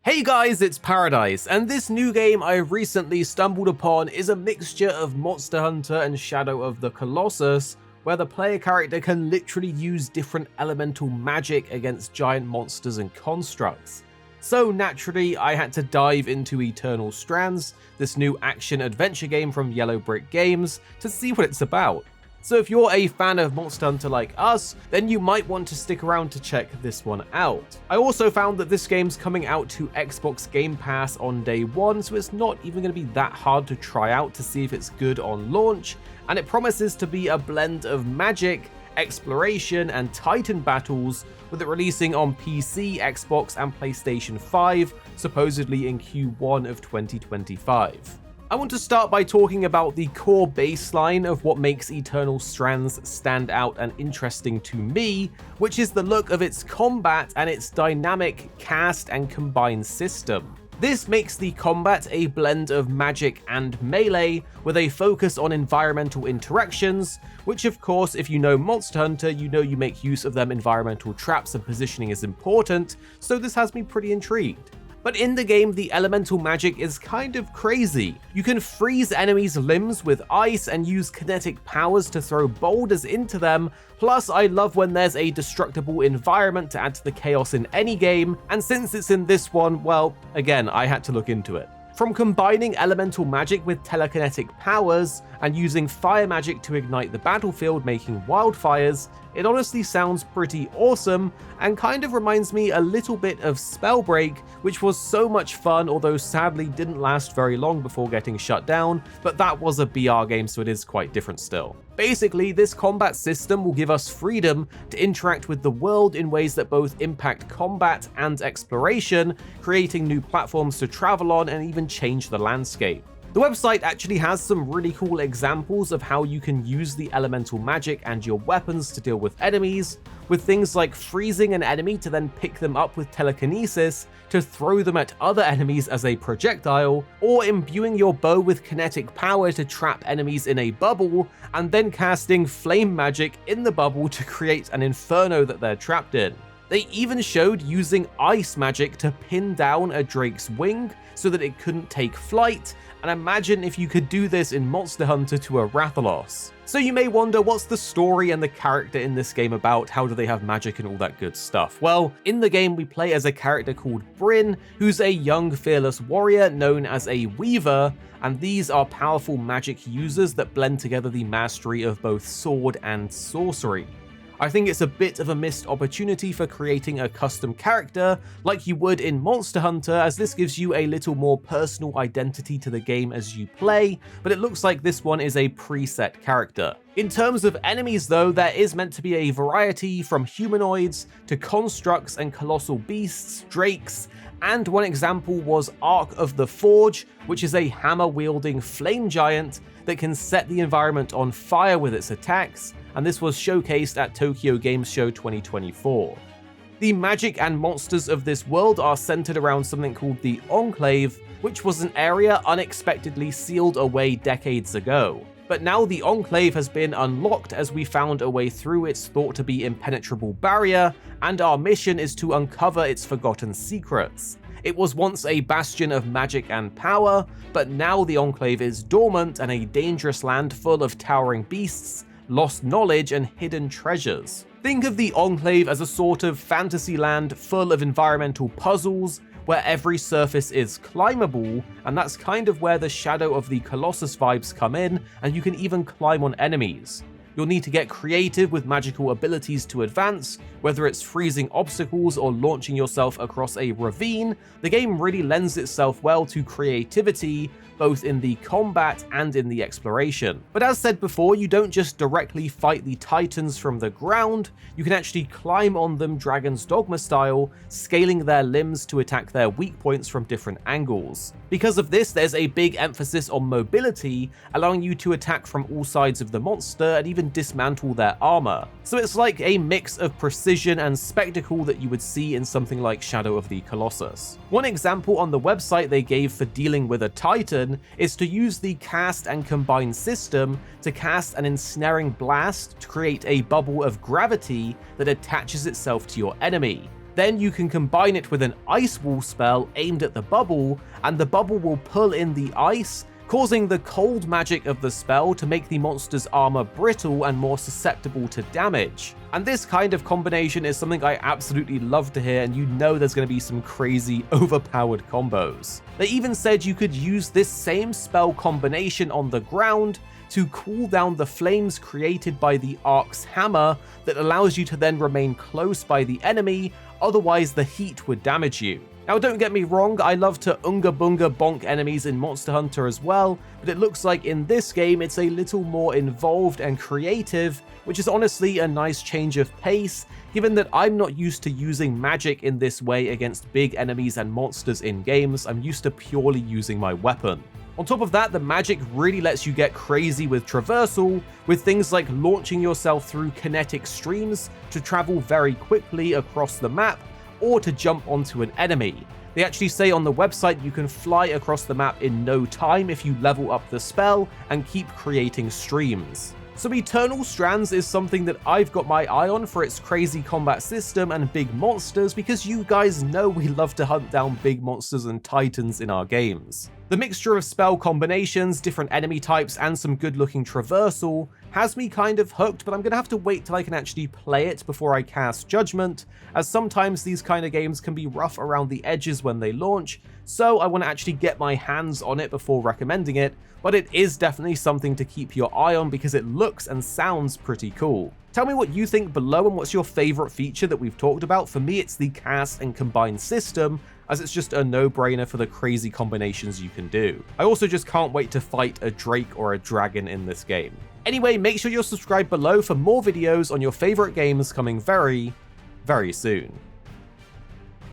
Hey guys, it's Paradise, and this new game I recently stumbled upon is a mixture of Monster Hunter and Shadow of the Colossus, where the player character can literally use different elemental magic against giant monsters and constructs. So naturally, I had to dive into Eternal Strands, this new action-adventure game from Yellow Brick Games, to see what it's about. So if you're a fan of Monster Hunter like us, then you might want to stick around to check this one out. I also found that this game's coming out to Xbox Game Pass on day one, so it's not even going to be that hard to try out to see if it's good on launch, and it promises to be a blend of magic, exploration, and Titan battles, with it releasing on PC, Xbox, and PlayStation 5, supposedly in Q1 of 2025. I want to start by talking about the core baseline of what makes Eternal Strands stand out and interesting to me, which is the look of its combat and its dynamic cast and combine system. This makes the combat a blend of magic and melee, with a focus on environmental interactions, which of course, if you know Monster Hunter, you know you make use of them environmental traps and positioning is important, so this has me pretty intrigued. But in the game, the elemental magic is kind of crazy. You can freeze enemies' limbs with ice and use kinetic powers to throw boulders into them, plus I love when there's a destructible environment to add to the chaos in any game, and since it's in this one, well, again, I had to look into it. From combining elemental magic with telekinetic powers, and using fire magic to ignite the battlefield making wildfires, it honestly sounds pretty awesome, and kind of reminds me a little bit of Spellbreak, which was so much fun, although sadly didn't last very long before getting shut down, but that was a BR game, so it is quite different still. Basically, this combat system will give us freedom to interact with the world in ways that both impact combat and exploration, creating new platforms to travel on and even change the landscape. The website actually has some really cool examples of how you can use the elemental magic and your weapons to deal with enemies, with things like freezing an enemy to then pick them up with telekinesis to throw them at other enemies as a projectile, or imbuing your bow with kinetic power to trap enemies in a bubble, and then casting flame magic in the bubble to create an inferno that they're trapped in. They even showed using ice magic to pin down a drake's wing so that it couldn't take flight, and imagine if you could do this in Monster Hunter to a Rathalos. So you may wonder, what's the story and the character in this game about? How do they have magic and all that good stuff? Well, in the game we play as a character called Bryn, who's a young fearless warrior known as a Weaver, and these are powerful magic users that blend together the mastery of both sword and sorcery. I think it's a bit of a missed opportunity for creating a custom character like you would in Monster Hunter, as this gives you a little more personal identity to the game as you play, but it looks like this one is a preset character. In terms of enemies though, there is meant to be a variety from humanoids to constructs and colossal beasts, drakes, and one example was Ark of the Forge, which is a hammer-wielding flame giant that can set the environment on fire with its attacks, and this was showcased at Tokyo Games Show 2024. The magic and monsters of this world are centered around something called the Enclave, which was an area unexpectedly sealed away decades ago. But now the Enclave has been unlocked as we found a way through its thought to be impenetrable barrier, and our mission is to uncover its forgotten secrets. It was once a bastion of magic and power, but now the Enclave is dormant and a dangerous land full of towering beasts, lost knowledge, and hidden treasures. Think of the Enclave as a sort of fantasy land full of environmental puzzles, where every surface is climbable, and that's kind of where the Shadow of the Colossus vibes come in, and you can even climb on enemies. You'll need to get creative with magical abilities to advance, whether it's freezing obstacles or launching yourself across a ravine. The game really lends itself well to creativity, both in the combat and in the exploration. But as said before, you don't just directly fight the titans from the ground, you can actually climb on them Dragon's Dogma style, scaling their limbs to attack their weak points from different angles. Because of this, there's a big emphasis on mobility, allowing you to attack from all sides of the monster and even dismantle their armor. So it's like a mix of precision and spectacle that you would see in something like Shadow of the Colossus. One example on the website they gave for dealing with a titan is to use the cast and combine system to cast an ensnaring blast to create a bubble of gravity that attaches itself to your enemy. Then you can combine it with an ice wall spell aimed at the bubble, and the bubble will pull in the ice, causing the cold magic of the spell to make the monster's armor brittle and more susceptible to damage. And this kind of combination is something I absolutely love to hear, and you know there's going to be some crazy overpowered combos. They even said you could use this same spell combination on the ground to cool down the flames created by the Arekkz hammer that allows you to then remain close by the enemy, otherwise the heat would damage you. Now don't get me wrong, I love to unga bunga bonk enemies in Monster Hunter as well, but it looks like in this game it's a little more involved and creative, which is honestly a nice change of pace, given that I'm not used to using magic in this way against big enemies and monsters in games. I'm used to purely using my weapon. On top of that, the magic really lets you get crazy with traversal, with things like launching yourself through kinetic streams to travel very quickly across the map, or to jump onto an enemy. They actually say on the website you can fly across the map in no time if you level up the spell and keep creating streams. So Eternal Strands is something that I've got my eye on for its crazy combat system and big monsters, because you guys know we love to hunt down big monsters and titans in our games. The mixture of spell combinations, different enemy types, and some good looking traversal has me kind of hooked, but I'm going to have to wait till I can actually play it before I cast judgment, as sometimes these kind of games can be rough around the edges when they launch, so I want to actually get my hands on it before recommending it, but it is definitely something to keep your eye on because it looks and sounds pretty cool. Tell me what you think below and what's your favorite feature that we've talked about. For me, it's the cast and combine system, as it's just a no-brainer for the crazy combinations you can do. I also just can't wait to fight a drake or a dragon in this game. Anyway, make sure you're subscribed below for more videos on your favorite games coming very, very soon.